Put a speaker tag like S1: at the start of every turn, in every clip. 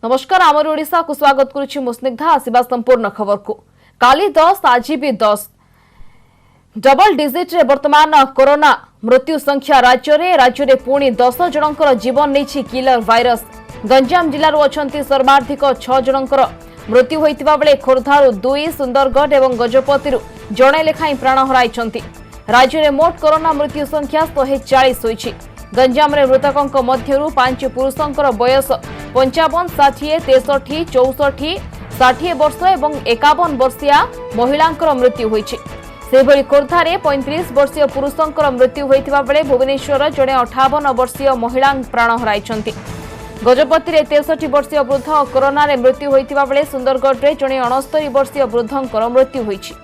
S1: नमस्कार आमर ओडिशा को स्वागत करुछि मुस्निग्धा आसिबा संपूर्ण खबर को। काली 10 आज भी 10 डबल डिजिट रे वर्तमान कोरोना मृत्यु संख्या राज्य रे पुणी 10 जनकर जीवन नहीं किलर भाइरस। गंजाम जिलूर अछंती सर्वाधिक 6 जनकर मृत्यु होइतिबा बेले खोर्धारु 2 सुंदरगढ़ एवं गजपतिरु जणे लेखाई प्राण हराइछंती। राज्य रे मोट कोरोना मृत्यु संख्या 140 होइछि। गंजाम रे मृतकंक मध्यरु 5 पुरुषंकर बयस 55, 60, 63, 64, 60 वर्ष एवं 51 वर्षीया महिलांकर मृत्यु होइछि। सेभଳି खोर्धारे 35 वर्षीय पुरुषंकर मृत्यु होइतिबा बेले भुवनेश्वर जणे 58 वर्षीय महिला प्राण हराइछंती। गजपति रे 63 वर्षीय वृद्ध कोरोना रे मृत्यु होइतिबा बेले सुंदरगढ़ रे जणे 69 वर्षीय वृद्धंकर मृत्यु होइछि।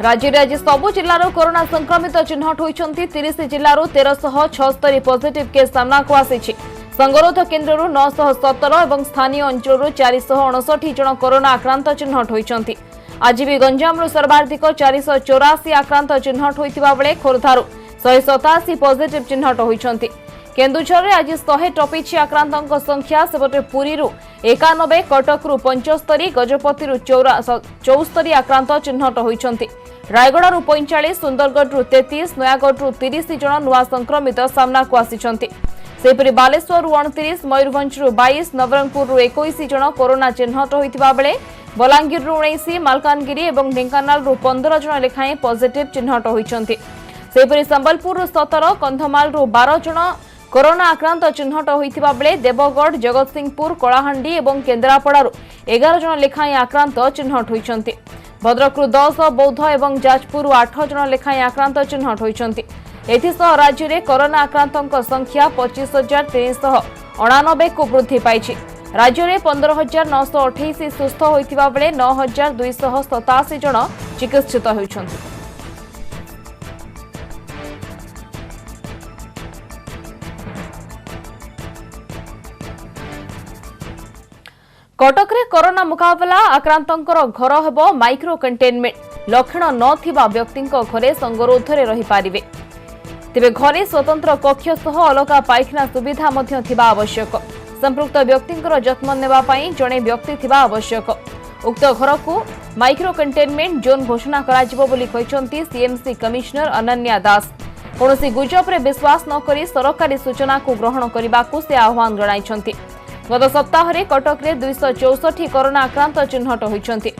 S1: राज्य में आज सबु जिलार कोरोना संक्रमित चिन्हट होती 30 जिलार 1376 पॉजिटिव केस सामना को आसी। संगरोध केन्द्र 917 और स्थानीय अंचल 459 जन कोरोना आक्रांत चिन्हट होती। आज भी गंजाम सर्वाधिक 484 आक्रांत चिन्हट होता बेले खोर्धार 187 पॉजिटिव चिन्हट होती। केन्दुझर में आज 100 टपी आक्रांतों संख्या सेपटे पुरी 91, कटक 75, गजपति 74 आक्रांत चिन्हट होती। रायगड़ 45, सुंदरगढ़ 33, नयागढ़ 30 जन नुआ संक्रमित सामना को आसी। बालेश्वर 29, मयूरभंज 22, नवरंगपुर 21 जन कोरोना चिन्हट होता बेले बलांगीर 19, मालकानगिरी और ढेंकानाल 15 जन लेखाएं पॉजिटिव चिन्हट होती। संबलपुर 17, कंधमाल 12 जन कोरोना आक्रांत चिन्हट होता बेले देवगढ़, जगतसिंहपुर, कलाहांडी और केन्द्रापड़ा 11 जन लेखाएं आक्रांत चिन्हट होती। भद्रक 10, बौद्ध और जाजपुर 8 जन लेखाएं आक्रांत चिन्हट होती। एथिसह राज्य में कोरोना आक्रांतों संख्या 25,389 को वृद्धि पाई। राज्य में 15,928 सुस्थ होता बेले 9,287 जन चिकित्सित होती। कटक रे कोरोना मुकाबला आक्रांतंकर घर हेबो माइक्रो कंटेनमेंट। लक्षण नथिबा व्यक्तिंक घरे संगरोध रे रही पारिबे। तेबे घरे स्वतंत्र कक्ष सह अलगा पाइखना सुविधा मध्य थिबा आवश्यक। संपृक्त व्यक्तिंकर जत्न नेबा पई जणे व्यक्ति थिबा आवश्यक। उक्त घर को माइक्रो कंटेनमेंट जोन घोषणा कराजिबो बोली कहिसंती सीएमसी कमिश्नर अनन्या दास। कोनोसी गुजब रे विश्वास न करी सरकारी सूचना को ग्रहण करबाकू से आह्वान जणाइछंती। गत सप्ताह रे कटक रे 264 कोरोना आक्रांत चिन्हट होइछंती।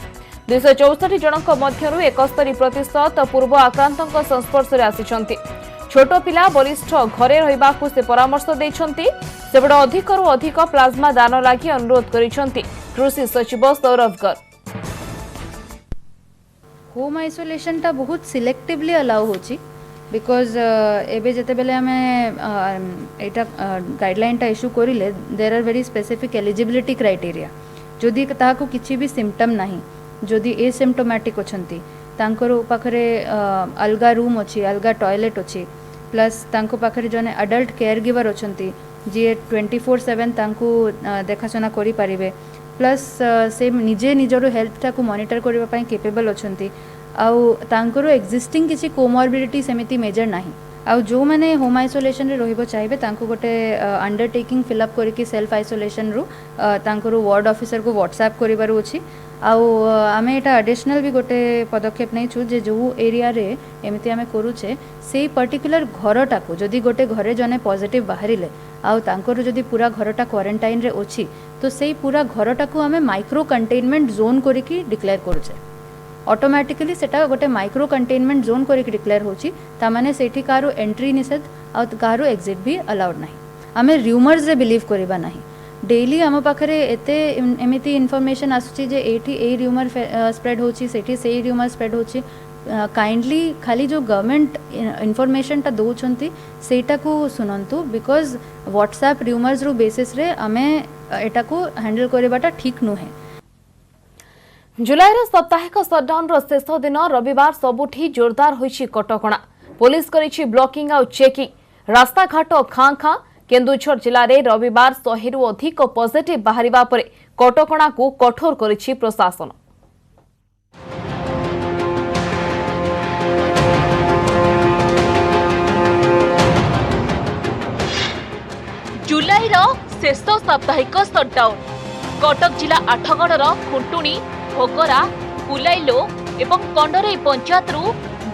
S1: 264 जनक मध्यरु 71% पूर्व आक्रांतक संस्पर्श रे आसिछंती। छोट पिला वरिष्ठ घरे रहिबाकू से परामर्श दैछंती। सेबड अधिकरु अधिक प्लाज्मा दान लागि अनुरोध करिछंती कृषि सचिव सौरभ गर्ग।
S2: होम आइसोलेशन ता बहुत सिलेक्टिवली अलाउ होची बिकॉज एबे जते बेले हमें एटा गाइडलाइन टा इशू करिले there are very specific eligibility criteria. जदि ताहाको किछि भी सिम्पटम नाही, जदि एसिम्प्टोमैटिक अछंती तांकर पाखरे अलगा रूम अछि, अलगा टॉयलेट अछि, प्लस तांको पाखरे जने अडल्ट केयर गिवर अछंती जे 24/7 तांको देखाशना करि पारिबे, प्लस से निजे निजरो हेल्थ टा को मॉनिटर करबा पई कैपेबल अछंती। आउ तांकर एक्जिस्टिंग किसी कोमॉर्बिडिटी सेमिति मेजर नाही। आउ जो माने होम आइसोलेशन रे रहिबो चाहिबे तांको गोटे अंडरटेकिंग फिलअप करके सेल्फ आइसोलेशन रु तांकर वार्ड ऑफिसर को व्हाट्सएप करिबारु अछि। आउ आमे एटा एडिशनल भी गोटे पदक्षेप नै छु जे जो एरिया रे एमिति आमे करूछे सेही पर्टिकुलर घरटा को जदि गोटे घरे जने पॉजिटिव बाहरिले आउ तांकर जदि पूरा घरटा क्वारंटाइन रे अछि तो सेही पूरा घरटा को आमे माइक्रो कंटेनमेंट जोन करके डिक्लेयर करूछे। ऑटोमेटिकली सेटा गोटे माइक्रो कंटेनमेंट जोन करके डिक्लेयर होची। ता माने सेठी कारो एंट्री निषेध आ कारो एग्जिट भी अलाउड नाही। आमे र्यूमर्स रे बिलीव करबा नाही। डेली आम पाखरे एते एमिति इन्फॉर्मेशन आसुची जे एठी ए र्यूमर स्प्रेड होची, सेठी सेही र्यूमर स्प्रेड होची। काइंडली खाली जो गवर्नमेंट इन्फॉर्मेशन ता दोछंती सेटा को सुनंतु बिकॉज व्हाट्सएप र्यूमर्स रो बेसिस रे आमे एटा को हैंडल करबाटा ठीक नुहे।
S1: जुलाई सप्ताहिक सटडाउन शेष दिन रविवार सबुठी जोरदार होइछि कटकणा। पुलिस करिछि ब्लॉकिंग आउ चेकिंग। रास्ता घाट खां खां। केन्दुझर जिले में रविवार 100 रु अधिक पॉजिटिव बाहरिबा परे कटकणा को कठोर करिछि प्रशासन। शेष साप्ताहिक सटडाउन कटक जिला आठगड़र खुंटुणी भोगरा कुलाइलो एवं कंडरई पंचायत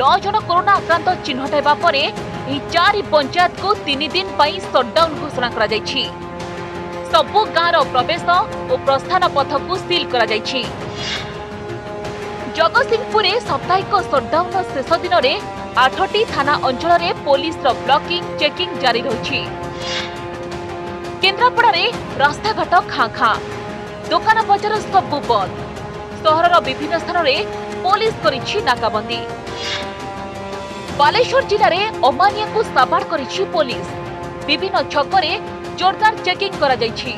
S1: 9 जन कोरोना आक्रांत चिन्हट हेबा परे एही 4 पंचायत को 3 दिन पई सटडाउन घोषणा करा जायछि। सबु गाँवर प्रवेश और प्रस्थान पथ को सील करा जायछि। जगतसिंहपुर साप्ताहिक सटडाउन शेष दिन में 8टी थाना अंचल में पुलिस ब्लॉकिंग चेकिंग जारी रही। केन्द्रापड़ा रास्ताघाट खाँ खाँ दुकान बजार सबु बंद। सहरर विभिन्न स्थान में पुलिस करिछि नाकाबंदी। बालेश्वर जिले में अमानिया को साबाड़ करिछि पुलिस। विभिन्न छकरे जोरदार चेकिंग करा जायछि।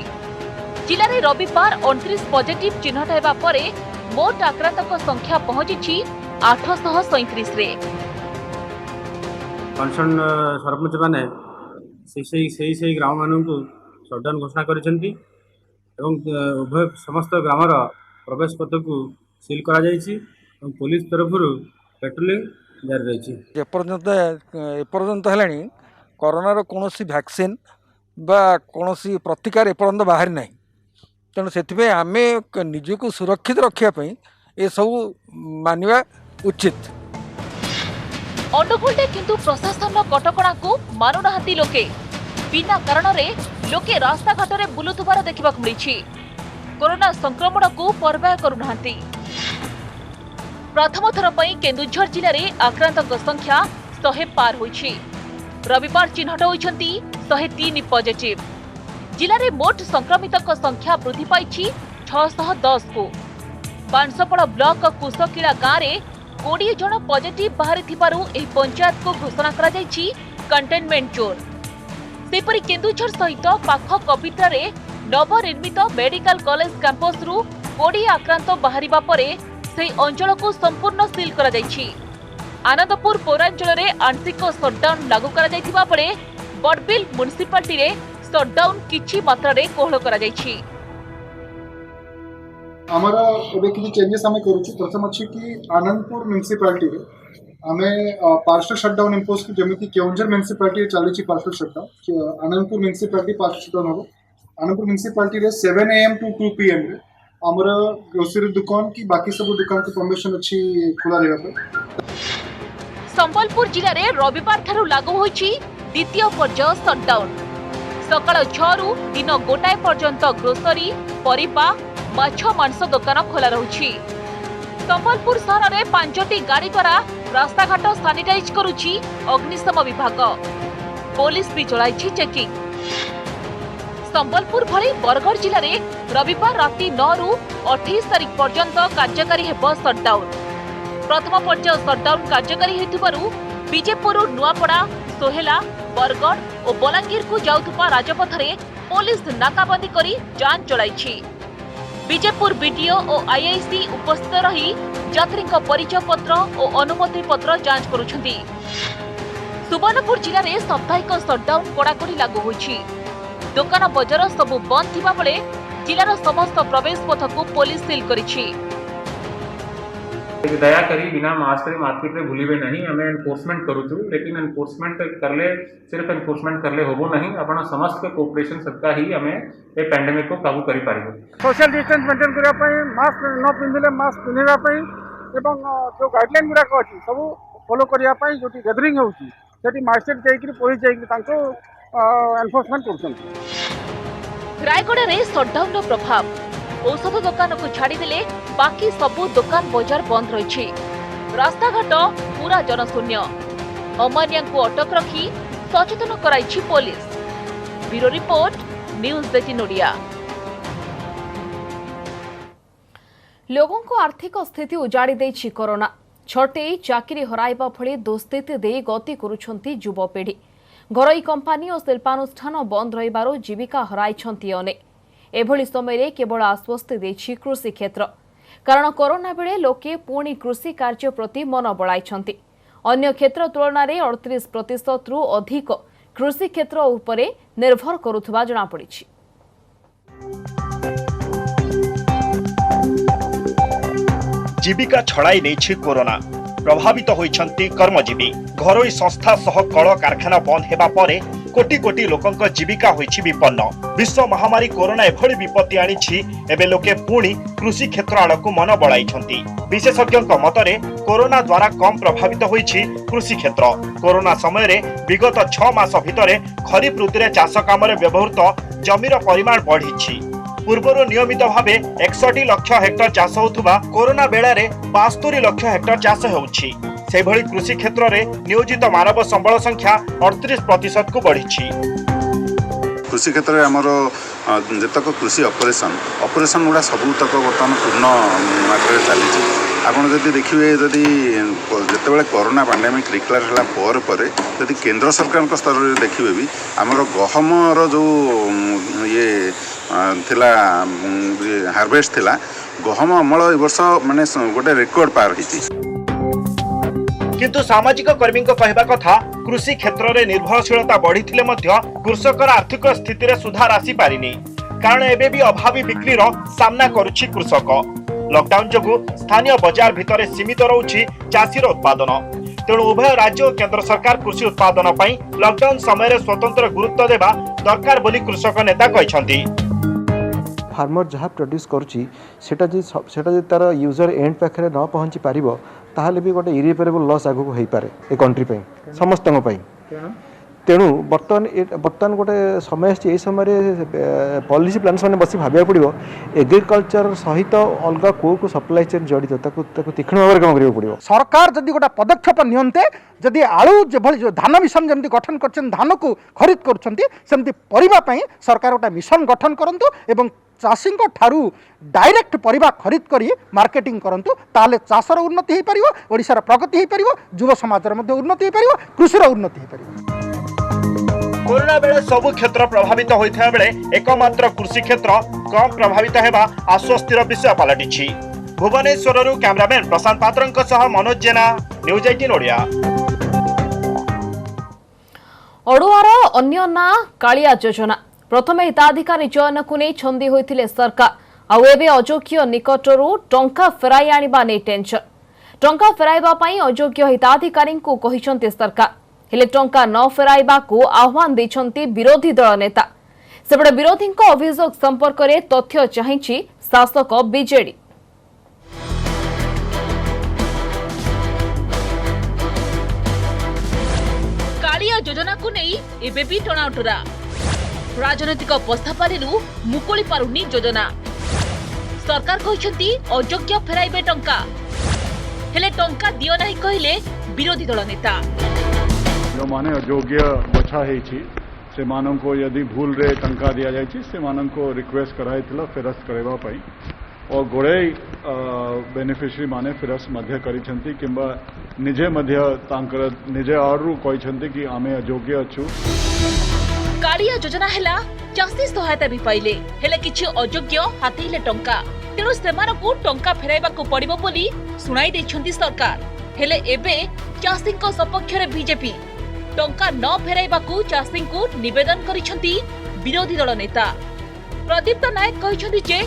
S1: जिले में रविवार 29 पॉजिटिव चिन्हट हेबा परे मोट आक्रांतक संख्या पहुंची 837 रे।
S3: कनसर्न सरपंच मैंने से ग्राम मान सटडाउन घोषणा करिसेंती एवं उभय समस्त ग्रामर प्रवेश पथ को सील करा जायछि एवं पुलिस तरफ पेट्रोलिंग जारी रही।
S4: एपर्यंत है कोरोनार कौन वैक्सीन बा कौन प्रतिकार एपर्यंत बाहर ना तेणु से आम निजक सुरक्षित रखापी ये सब मानवा उचित।
S1: अनुगुंडे किंतु प्रशासन कटकणा को मानुनाहांती लोके बिना कारण रे लोके रास्ता घाट रे बुलुथुबार देखिबा मिलिछि। कोरोना संक्रमण को परवाह करुनाहांती। प्रथम थर पई केन्दुझर जिले रे आक्रांतक संख्या 100 पार होइछि। रविवार चिन्हट होइछंती 103 पॉजिटिव। जिले रे मोट संक्रमितक संख्या वृद्धि पाइछि 610 को। बांसपड़ ब्लॉक कुसकिला गाँव रे 20 जन पॉजिटिव बाहरी थिबारु एही पंचायत को घोषणा करा जायछि कंटेनमेंट जोन। सेपरि केन्दुझर सहित पाख कबित्रा रे नवनिर्मित मेडिकल कॉलेज कैंपस रु 20 आक्रांत बाहरिबा परे सेही अंचल को संपूर्ण सील करा जायछि। आनंदपुर पौरांचल रे आंशिक सटडाउन लागू करा जायथिबा परे बडबिल म्युनिसिपालिटी रे सटडाउन किछि मात्रा रे कोहल करा जायछि।
S5: हमारा एबे किछि चेंजेस हमें करूछु। प्रथम अछि कि आनंदपुर म्युनिसिपालिटी रे हमें पार्शियल शटडाउन इम्पोज की जमिति केउंझर म्युनिसिपालिटी चली छी partial shutdown. Anandpur municipality partial shutdown हो। आनंदपुर म्युनिसिपालिटी रे 7 AM टू 2 PM रे हमरा ग्रोसरी दुकान की बाकी सब दुकान की परमिशन अछि खुला रहबा पे।
S1: संबलपुर जिले रे रविवार थारु लागू होइछि द्वितीय पर्याय सटडाउन। सकाळ 6 रु दिन 1 पर्यंत ग्रोसरी परिबा माछ मांस दुकान खोला रहुछि। संबलपुर सहर में 5टी गाड़ी द्वारा रास्ताघाट सानिटाइज करुछि अग्निशम विभाग। पुलिस भी चलाइछि चेकिंग। संबलपुर भली बरगढ़ जिले में रविवार राति 9 रु 28 तारिख पर्यंत कार्यकारी हेब सटडाउन। प्रथम पर्याय सटडाउन कार्यकारी हेतुबारु विजेपुर नुआपड़ा सोहेला बरगढ़ और बलांगीर को जाउथुपा राजपथ रे पुलिस नाकाबंदी करी जांच चलाइछि। विजेपुर बीडीओ और आईआईसी उपस्थित रही यात्री परिचय पत्र और अनुमति पत्र जांच करुछंती। सुवर्णपुर जिले में साप्ताहिक सटडाउन कड़ाकड़ी लागू होइछि। दुकान बजार सबु बंद थिबा बेले जिलार समस्त प्रवेश पथ को पुलिस सील करिछि।
S6: दया करी बिना मास्क रे मार्केट रे भूलिबे नहीं। हमें एनफोर्समेंट करूछु लेकिन एनफोर्समेंट करले सिर्फ एनफोर्समेंट करले होबो नहीं। आपण समस्त कोऑपरेशन सबका ही हमें ए पेंडेमिक को काबू करि पारिबो।
S7: सोशल डिस्टेंस मेंटेन करिया पई मास्क न पिंदिले मास्क पिनिबा पई एवं जो गाइडलाइन गुडा को अछि सब फॉलो करिया पई जोटी गैदरिंग होउछि सेठी मास्टर जाईकरी पुलिस जाईकरी तांको एनफोर्समेंट करछन।
S1: रायगढ़ रे सटडाउन रो प्रभाव औषध दुकान को छाड़ी देले बाकी सबु दुकान बाजार बंद रही। रास्ताघाट पूरा जनशून्य। अमानिया को अटक रखी सचेतन कराइछि police. Bureau report news 18 Odia. लोगों को आर्थिक स्थिति उजाड़ी देछि कोरोना। छटे चाकरी हराइबा भली दुस्थिति दे गति करुछंती युवपीढ़ी। घरोई कंपानी और शिल्पानुष्ठान बंद रहिबारु जीविका हराइछंती अनेक। एभली समय केवल आश्वस्ति देछि कृषि क्षेत्र। कारण कोरोना बेले लोके पुणी कृषि कार्य प्रति मन बळाइछंती। अन्य क्षेत्र तुलना रे 38% रु अधिक कृषि क्षेत्र उपरे निर्भर करुथबा जणा पड़िछि।
S8: जीविका छड़ाई नहीं कोरोना प्रभावित होइछंती कर्मजीवी। घरोई संस्था सह कल कारखाना बंद हेबा परे कोटी कोटी लोकंक जीविका होइछि विपन्न। विश्व महामारी कोरोना एभଳି विपत्ति आनिछि एबे लोके पुणी कृषि क्षेत्र आड़कु मन बळाइछन्ति। विशेषज्ञक मतरे कोरोना द्वारा कम प्रभावित होइछि कृषि क्षेत्र। कोरोना समय रे विगत 6 मास भितरे खरीफ ऋतु रे चाष कामरे व्यवहृत जमीर परिमाण बढ़िछि। पूर्वरु नियमित भावे 61 लाख हेक्टर चाष होथुबा कोरोना बेला रे 72 लाख हेक्टर चाष हेउछि। से भली कृषि क्षेत्र रे नियोजित मानव संबल संख्या 38% को बढ़िछि।
S9: कृषि क्षेत्र में आमर जतक कृषि ऑपरेशन गुड़ा सबूतक बर्तमान पूर्ण मात्रा चली। आपड़ जदि देखिए जदि जिते कोरोना पैंडेमिक डिक्लेयर होला पर जदि केंद्र सरकार स्तर में देखिए भी आमर गहमर जो ये थिला हार्वेस्ट थिला गहम अमल ए वर्ष माने गोटे रेकर्ड पार होती।
S8: किंतु सामाजिक कर्मी कहवा कथा कृषि क्षेत्र में निर्भरशीलता बढ़ी कृषकर आर्थिक स्थिति रे सुधार आसी पारिनी। कारण एबे भी अभावी बिक्री सामना करुछि कृषक। लॉकडाउन जोगु स्थानीय बाजार भितर सीमित रहुछि चाषीर उत्पादन। तेणु उभय राज्य और केंद्र सरकार कृषि उत्पादन पई लॉकडाउन समय स्वतंत्र गुरुत्व देवा दरकार बोली कृषक नेता कहछन्ति।
S10: फार्मर जहाँ प्रोड्यूस करुच्ची सेटा तार यूजर एंड पाखे न पहुँची पार ताहले भी गोटे इरिपेरेबल लॉस आगु हो पारे ए कंट्री पे समस्त तेणु बर्तमान गोटे समय ये समय पॉलिसी प्लान्स मैंने बस भाविया पड़ो एग्रिकल्चर सहित अलग को सप्लाई चेन जड़ित तीक्ष्ण भाव में कम करा पड़ो।
S7: सरकार जदि गोटे पदक्षेप नियंते जदि आलू जो धान मिशन जमी गठन कर धान को खरीद करमती परिवार सरकार गोटे मिशन गठन करंतु एवं चाषी ठारू डायरेक्ट परिबा खरीद करी मार्केटिंग करंतु ताले चाषर उन्नति हो पारिबो, ओडिशार प्रगति हो पारिबो, युव समाजर मध्ये उन्नति हो पारिबो, कृषिर उन्नति हो पारिबो।
S8: कोरोना बेले सबु क्षेत्र प्रभावित होइथा बेले एकमात्र कृषि क्षेत्र कम प्रभावित हेबा आश्वस्तिर विषय पलटिछि। भुवनेश्वररु कैमरामैन प्रशांत पात्रंक सह मनोज जेना, न्यूज 18 ओडिया।
S1: अड़ुआर अन्य ना कालिया योजना प्रथम हिताधिकारी चयन को नहीं छंदी होइथिले सरकार आउ एबे अयोग्य निकटरू टंका फेराई आनिबा नै टेंशन। टंका फेराइबा पई अयोग्य हिताधिकारी को कहिसंती सरकार हेले टंका न फेराइबा को आह्वान दैछंती विरोधी दल नेता। सेबडे विरोधी अभियोग संपर्क में तथ्य चाहिछि शासक बीजेडी।
S11: कालिया योजना को नहीं एबे भी टणाउटरा राजनैतिक उपस्थापनु मुकुली पारुनी योजना। सरकार कहते अयोग्य फेराइबे टंका हेले टंका दियो नहीं कहले विरोधी दल नेता।
S12: जो माने अयोग्य बछा से मानन को यदि भूल रे टंका दिया जायछि से मानन को रिक्वेस्ट कराइथिला फेरस्त करबा पई और गोड़े बेनिफिशियरी माने फेरस्त मध्य करिसंती किंबा निजे मध्य तांकर निजे आरु कहिसंती कि आमे अयोग्य अछु।
S11: कालिया योजना हेला चाषी सहायता भी पाइले हेले किछि अयोग्य हाथीले टंका तेणु सेमानकु टंका फेराइबाकू पड़िबो बोली सुनाई दैछंती सरकार। हेले एबे चाषीको सपक्ष रे बीजेपी टंका न फेराइबाकू चाषीको निवेदन करिसंती विरोधी दल नेता। प्रदीप्त नायक कहिसंती जे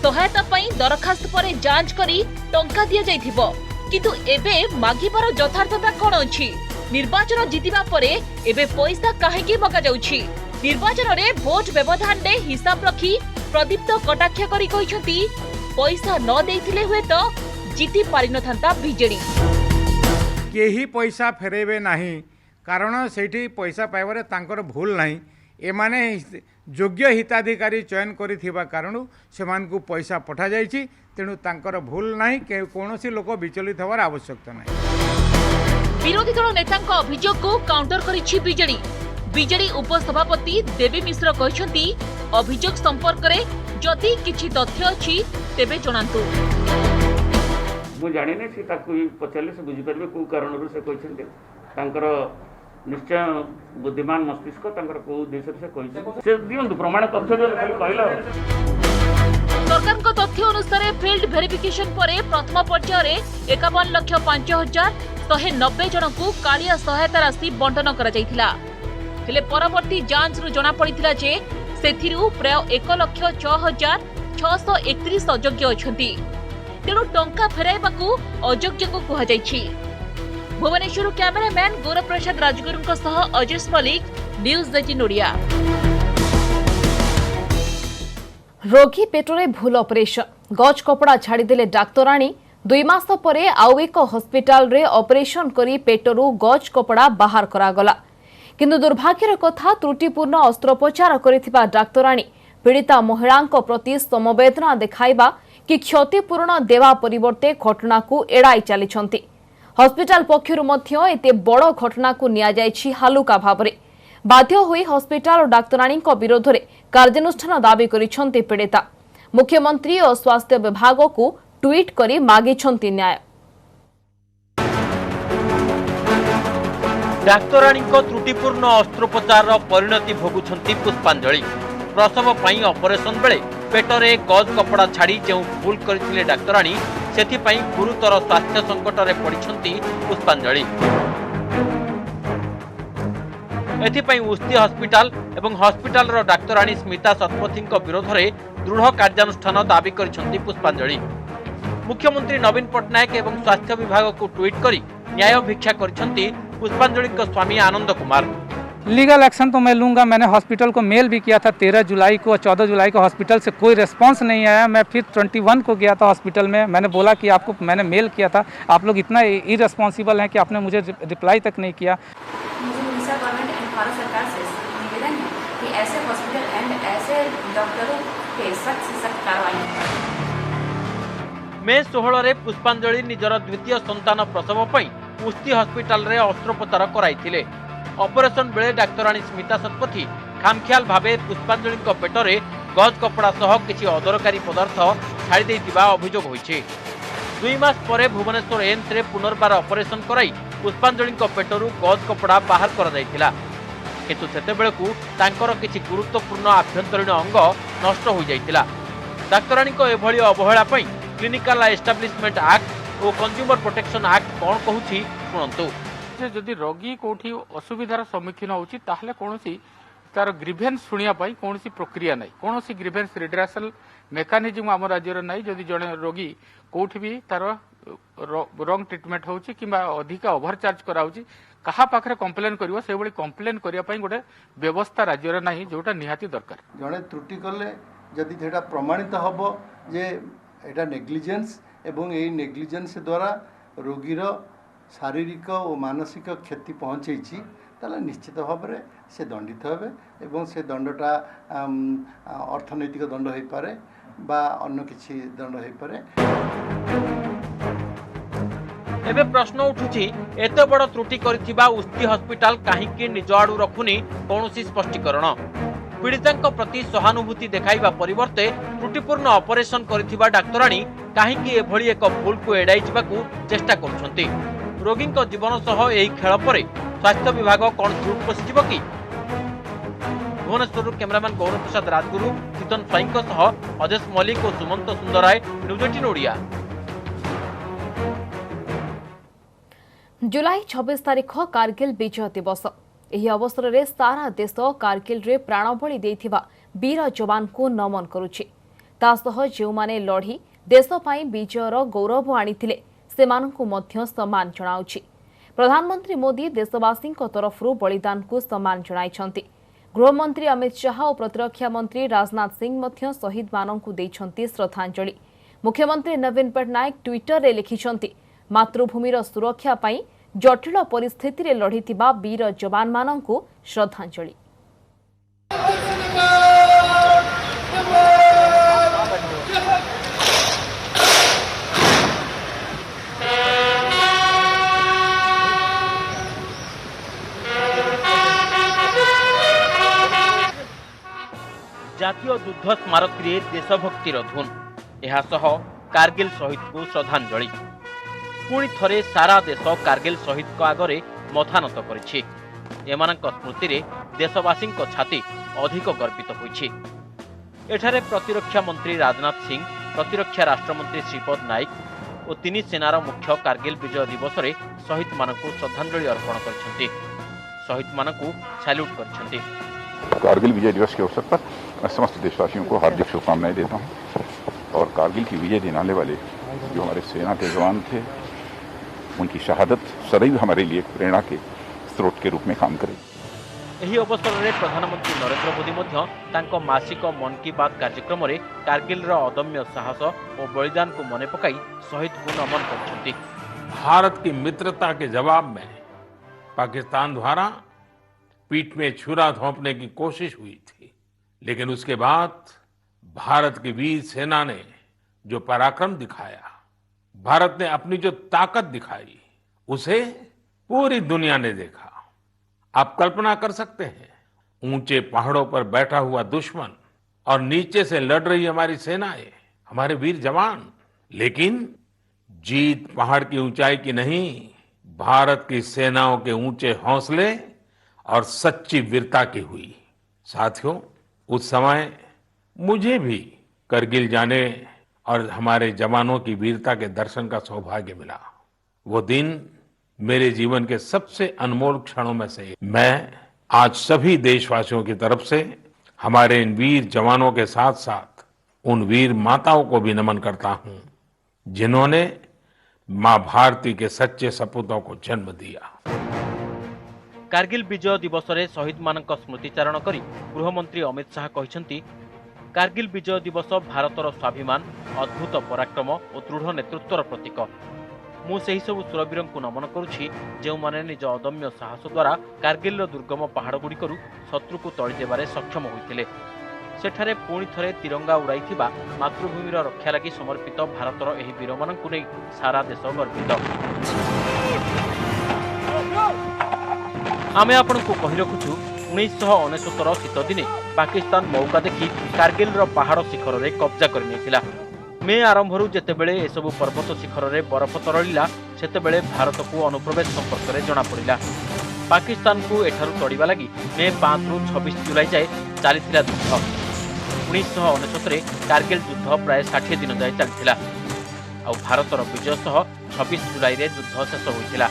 S11: सहायता पई दरखास्त परे जांच करी टंका दिया जाइथिबो किंतु एबे मागिबार यथार्थता कोन अछि। निर्वाचन जीतिबा परे एबे पैसा काहेकि मगा जाउछि। निर्वाचन रे भोट व्यवधान रे हिसाब रखी प्रदीप्त कटाक्ष करी कहिसंती पैसा न देथिले हुए तो जीति पारि नथांता बीजेडी।
S13: केही पैसा फेरेबे नाही कारण सेठी पैसा पाइबारे तांकर भूल नाही। एमाने योग्य हिताधिकारी चयन करिथिबा कारण सेमान को पैसा पठा जाइछि तेणु तांकर भूल नाही कोनोसी लोक विचलित होवार आवश्यकता नाही।
S11: विरोधी दल नेतांका अभियोग को काउंटर करिछि बीजेडी। बीजेडी उपसभापति देवी मिश्र कहिसंती अभियोग संपर्क रे जदि किछि तथ्य अछि तेबे जणांतु।
S14: मु जानि नै से ताकू पचारले से बुझि परबे को कारणरू से कहिसंती तांकर निश्चय बुद्धिमान मस्तिष्क तांकर को देश से कहिसंती से दियंतु प्रमाण तथ्य खाली कहला।
S11: सरकार को तथ्य अनुसार फील्ड वेरिफिकेशन परे प्रथम पर्यायर रे 51,05,190 जन को कालिया सहायता राशि बंटन करा जायथिला। हेले परवर्ती जांच रु जणा पड़िथिला जे सेथिरु प्राय 1,06,631 अयोग्य अछंती तेणु टंका फेराइबाकू अयोग्य को कुहा जायछि। भुवनेश्वर कैमरामैन गौरव प्रसाद राजगुरुଙ୍କ सह अजेश मलिक, न्यूज 18 ओडिया।
S1: रोगी पेटरे भूल ऑपरेशन गज कपड़ा छाड़ीदेले डाक्तराणी 2 मास परे आउ एक हस्पिटाल रे ऑपरेशन करी पेटरू गज कपड़ा बाहर करागला किंतु दुर्भाग्यर कथा त्रुटिपूर्ण अस्त्रोपचार करिथिबा डाक्तराणी पीड़िता महिलांक प्रति समवेदना देखाइबा कि क्षतिपूर्ण देवा परिवर्ते घटना को एड़ाई चलीछंती। हस्पिटाल पक्षरु मध्य एते बड़ घटना को निया जायछि हालुका भाबरे बाध्य होई हस्पिटाल और डाक्तराणी विरोध में कार्यानुष्ठान दाबी करिछंती पीड़िता। मुख्यमंत्री और स्वास्थ्य विभाग को ट्वीट करी मागिछंती न्याय।
S15: डाक्तराणी त्रुटिपूर्ण अस्त्रोपचार परिणति भोगुछंती पुष्पांजलि। प्रसव पाई ऑपरेशन बेले पेटरे गज कपड़ा छाड़ी जो भूल करथिले डाक्तराणी सेथिपाई गुरुतर स्वास्थ्य संकट रे पड़िछंती पुष्पांजलि। एथिपाई उस्ती हस्पिटाल एवं हस्पिटाल रो डाक्तराणी स्मिता शतपथी विरोध में दृढ़ कार्यानुष्ठान दाबी करिछंती पुष्पांजलि। मुख्यमंत्री नवीन पट्टनायक एवं स्वास्थ्य विभाग को ट्वीट करी न्याय भिक्षा करिछंती पुष्पांजलि स्वामी आनंद कुमार।
S16: लीगल एक्शन तो मैं लूंगा। मैंने हॉस्पिटल को मेल भी किया था 13 जुलाई को और 14 जुलाई को हॉस्पिटल से कोई रिस्पांस नहीं आया। मैं फिर 21 को गया था हॉस्पिटल में। मैंने बोला कि आपको मैंने मेल किया था, आप लोग इतना इररिस्पॉन्सिबल हैं कि आपने मुझे रिप्लाई तक नहीं किया।
S2: मुझे उड़ीसा गवर्नमेंट एंड भारत सरकार से निवेदन है कि ऐसे हॉस्पिटल एंड ऐसे डॉक्टरों पे सख्त से सख्त कार्रवाई।
S15: मे 16 रे पुष्पांजलि निजर द्वितीय संतान प्रसव पई उस्ती हॉस्पिटल रे अस्त्रोपचार कराइथिले। ऑपरेशन बेले डाक्तराणी स्मिता शतपथी खामख्याल भावे पुष्पांजलि पेटरे गज कपड़ा सह किछि अदरकारी पदार्थ छाड़ी देइतिबा अभियोग होइछे। 2 मास परे भुवनेश्वर एम्स रे पुनर्बार ऑपरेशन कराई पुष्पांजलि पेटरू गज कपड़ा बाहर करा जाइथिला किंतु सेते बेलकू तांकर किछि गुरुत्वपूर्ण आभ्यंतरीण अंग नष्ट हो जाइथिला। डाक्तराणी एभली अवहेला पई क्लिनिकल एस्टाब्लिशमेंट एक्ट और कंज्यूमर प्रोटेक्शन एक्ट कौन कहूछि सुनंतु।
S17: जदि रोगी कोठी असुविधार सम्मुखीन होछि ताहले कोनोसी तार ग्रीवेंस सुनिया पाई कोनोसी प्रक्रिया नै, कोनोसी ग्रीवेंस रिड्रेसल मेकानिज्म आम राज्य नै। जदि जड़े रोगी कोठी भी तार रंग ट्रीटमेंट होछि किबा अधिक ओभरचार्ज कराउछि कहा पाखरे कंप्लेन करिवो से बळी कंप्लेन करिया पाई गोटे व्यवस्था राज्य नै जोटा निहाती दरकार।
S18: जड़े त्रुटि कले जदि जेटा प्रमाणित हबो जे एटा नेग्लिजेंस एवं एई नेग्लिजेंस द्वारा रोगीर शारीरिक और मानसिक क्षति पहुँचे ताले निश्चित भाव में से दंडित हेबे एवं से दंडटा अर्थनैतिक दंड हो पारे बा अन्य किछि दंड हो पारे।
S15: एबे प्रश्न उठुछि एते बड़ त्रुटि करिथिबा उस्ती हॉस्पिटल काहेकि निज आडू रखुनी कोनोसी स्पष्टीकरण। पीड़ितांक प्रति सहानुभूति देखाइबा परिवर्ते त्रुटिपूर्ण ऑपरेशन करिथिबा डाक्तराणी काहेकि एभली एक भूल को एडाई जिबाकू चेष्टा करुछंती। रोगी जीवन सह एही खेल परे स्वास्थ्य विभाग कौन चुप पशिजिब कि? भुवनेश्वर कैमरामैन गौरव प्रसाद राजगुरु चेतन स्वाईं सह अजेश मल्लिक और सुमंत सुंदराय न्यूज 18 ओडिया।
S1: जुलाई 26 तारिख कारगिल विजय दिवस। ଏହି ଅବସରରେ ସାରା ଦେଶ କାରଗିଲରେ ପ୍ରାଣବଳି ଦେଇଥିବା ବୀର ଯବାନଙ୍କୁ ନମନ କରୁଛି। ତା ସହ ଯେଉଁମାନେ ଲଢ଼ି ଦେଶ ପାଇଁ ବିଜୟର ଗୌରବ ଆଣିଥିଲେ ସେମାନଙ୍କୁ ମଧ୍ୟ ସମ୍ମାନ ଜଣାଉଛି। ପ୍ରଧାନମନ୍ତ୍ରୀ ମୋଦି ଦେଶବାସୀଙ୍କ ତରଫରୁ ବଳିଦାନକୁ ସମ୍ମାନ ଜଣାଇଛନ୍ତି। ଗୃହମନ୍ତ୍ରୀ ଅମିତ ଶାହା ଓ ପ୍ରତିରକ୍ଷା ମନ୍ତ୍ରୀ ରାଜନାଥ ସିଂ ମଧ୍ୟ ଶହୀଦମାନଙ୍କୁ ଦେଇଛନ୍ତି ଶ୍ରଦ୍ଧାଞ୍ଜଳି। ମୁଖ୍ୟମନ୍ତ୍ରୀ ନବୀନ ପଟ୍ଟନାୟକ ଟ୍ୱିଟରରେ ଲେଖିଛନ୍ତି ମାତୃଭୂମିର ସୁରକ୍ଷା ପାଇଁ जटिल परिस्थिति रे लढ़िथिबा वीर जवान मानंकु श्रद्धांजलि।
S15: जातीय युद्ध स्मारक रे देशभक्तिर धुन एहासह कारगिल शहीद को श्रद्धांजलि। पुणी थरे सारा देश कारगिल शहीद को आगरे मथानत करिछि। एमानक स्मृति रे देशवासी छाती अधिक गर्वित होइछि। एठारे प्रतिरक्षा मंत्री राजनाथ सिंह, प्रतिरक्षा राष्ट्रमंत्री श्रीपद नायक और 3 सेनार मुख्य कारगिल विजय दिवस रे शहीद मानकु श्रद्धांजलि अर्पण करछन्ति। शहीद मानकु सैल्यूट करछन्ति।
S19: कारगिल विजय दिवस के अवसर पर मैं समस्त देशवासियों को हार्दिक शुभकामनाएं देता हूं और कारगिल की विजय दिलाने वाले जो हमारे सेना के जवान थे उनकी शहादत सदैव हमारे लिए प्रेरणा के स्रोत के रूप में काम करे।
S15: ଏହି ଅବସରରେ ପ୍ରଧାନମନ୍ତ୍ରୀ ନରେନ୍ଦ୍ର ମୋଦି ମଧ୍ୟ ତାଙ୍କ ମାସିକ ମନ୍ କି ବାତ୍ କାର୍ଯ୍ୟକ୍ରମରେ କାର୍ଗିଲର ଅଦମ୍ୟ ସାହସ ଓ ବଳିଦାନକୁ ମନେ ପକାଇ ଶହୀଦଙ୍କୁ ନମନ କରିଛନ୍ତି।
S20: भारत की मित्रता के जवाब में पाकिस्तान द्वारा पीठ में छुरा घोंपने की कोशिश हुई थी, लेकिन उसके बाद भारत की वीर सेना ने जो पराक्रम दिखाया, भारत ने अपनी जो ताकत दिखाई, उसे पूरी दुनिया ने देखा। आप कल्पना कर सकते हैं, ऊंचे पहाड़ों पर बैठा हुआ दुश्मन और नीचे से लड़ रही हमारी सेनाएं, हमारे वीर जवान, लेकिन जीत पहाड़ की ऊंचाई की नहीं, भारत की सेनाओं के ऊंचे हौसले और सच्ची वीरता की हुई। साथियों, उस समय मुझे भी करगिल जाने और हमारे जवानों की वीरता के दर्शन का सौभाग्य मिला। वो दिन मेरे जीवन के सबसे अनमोल क्षणों में से एक। मैं आज सभी देशवासियों की तरफ से हमारे इन वीर जवानों के साथ साथ उन वीर माताओं को भी नमन करता हूं, जिन्होंने मां भारती के सच्चे सपूतों को जन्म दिया।
S15: कारगिल विजय दिवस में शहीद मानक स्मृतिचारण करी गृहमंत्री अमित शाह कहते कारगिल विजय दिवस भारतर स्वाभिमान, अद्भुत पराक्रम और दृढ़ नेतृत्वर प्रतीक। मु सही सबु सुरवीर को नमन करुछि जो माने निज अदम्य साहस द्वारा कारगिल दुर्गम पहाड़ गुड़िकरू शत्रु को तली देबारे सक्षम होइतिले। सेठारे पुणी थरे तिरंगा उड़ाइथिबा मातृभूमिर रक्षा लगी समर्पित भारतर एही वीरमानंकु नै सारा देश गर्वित। आमे आपनकु कहि रखुछु 1969 शीत दिने पाकिस्तान मौका देखि कारगिल पहाड़ शिखर रे कब्जा कर नेथिला। मे आरंभरू जेतेबेले एसबु पर्वत शिखर रे बरफ तरळिला सेतेबेले भारत को अनुप्रवेश संपर्क रे जणा पड़िला। पाकिस्तान को एठारू तड़िबा लगी मे 5 रु 26 जुलाई जाए चलीथिला युद्ध। 1969 रे कारगिल युद्ध प्राय 60 दिन जाए चलीथिला। आ भारतर विजय सह 26 जुलाई रे युद्ध शेष होइथिला।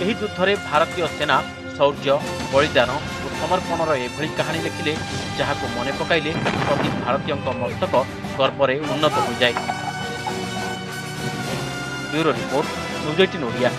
S15: एही युद्ध रे भारतीय सेना शौर्य, बलिदान और समर्पणर एभली कहानी लिखिले जहाको मने पकाइले प्रति भारतीय मस्तक गर्वरे उन्नत हो जाए। Bureau report, news 18 Odia.